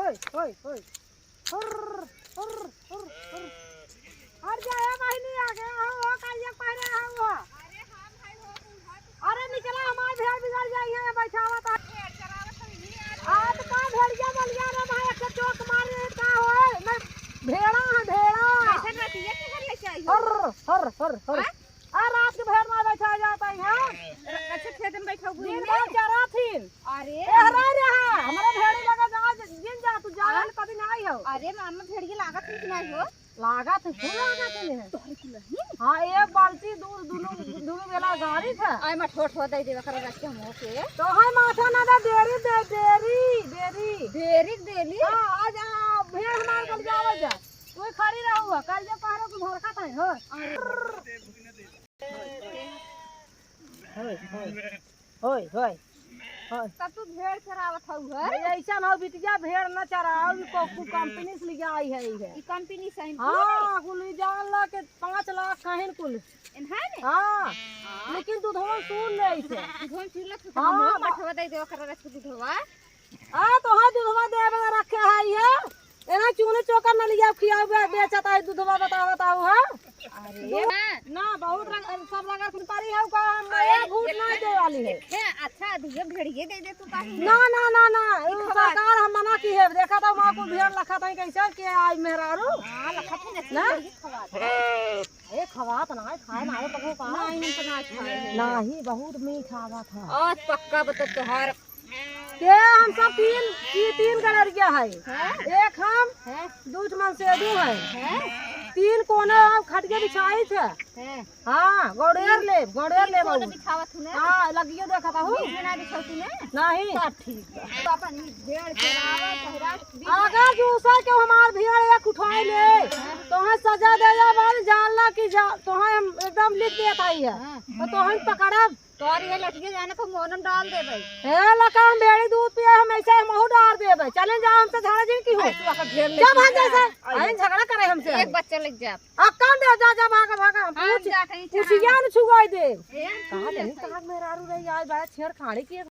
होय होय होय हुर हुर हुर हुर हट जा ए बहिनी आगे हो कालिया पहरे हो। अरे हां भाई हो अरे निकला हमार भेड़ बिगड़ जाई है बैठावा ता भेड़ चरावत नहीं आ तो का भेड़िया बन गया रे भाई एक चोक मारे का होए मैं भेड़ा है भेड़ा कैसे रतिया के घर ले चाहिए हुर हुर हुर हुर आ रात के भेड़ में बैठा जाता है अच्छा खेत में बैठा हुई है चरा थी। अरे हरा रहा हमारा भेड़ी लगा जा जिन जा तू जान कभी नहीं हो। अरे मामा भेड़िया लागत नहीं नहीं हो लागत है क्यों लागत है तोहरे के नहीं। हां एक बाल्टी दूर दोनों वेला गाड़ी था आई मैं ठोठ हो दे देवा कर रख के हम के तो है माथा ना देरी देली हां आ जा भेड़ हमार कल जावे जा कोई खड़ी रहू कल जे पहाड़ों को भरका था हो। होय होय होय होय तब तू भेड़ चरावत हउ है ऐसा ना बिटिया भेड़ न चराओ को कंपनी से ले आई है ई कंपनी से हां कुल जान ला के 5 लाख कहन कुल इनहा ने हां लेकिन दूधवा सुन ले से दूधवा सुन ले हां मठवा दे देव कर रख दूधवा आ तो हां दूधवा देवे रखे है ये एना चूने चोकर न लिया खिया बेचता है दूधवा बताओ है। अरे ना बहुत रंग सब लगा सुपारी है का मैं घूट ना दे वाली है अच्छा दिए भेड़िए दे दे तू का ना ना ना ना सरकार हम मना की है देखा तो मां को भेड़ लखा था कैसे के आज मेहरारू हां लखा थी ना खवा ए खवात ना खाए ना तो का नहीं बना खाए नहीं बहुत मीठा आवा था आज पक्का बता तोहार के हम सब तीन गलरिया है एक हम है दूध मन से दू है तीन कोने खटिया बिछाई थे हां गोड़ेर ले कोने बिछावत हूं हां लगियो देखा था हूं बिना बिछौती ने नहीं सब ठीक है तो अपन भेड़ चरावा सहरा अगर दूसरा के हमार भेड़ एक उठाई ले तो है सजा दे जा बाल जानला की तो है एकदम लिख देता है तो हम पकड़ब तोर ये लटिया जाने को मोनम डाल देबे ए लका हम बेड़ी दूध पिए हम ऐसे महू डाल देबे चले जा हमसे झगड़ा जिन की हो क्या भाग जैसे आई झगड़ा करे हमसे एक बच्चा लग जा अब कान दे जा भागा पूछ पूछिया न छुगाई दे कहां नहीं कहां मेरा रू रे यार बड़ा छेड़ खाड़ी की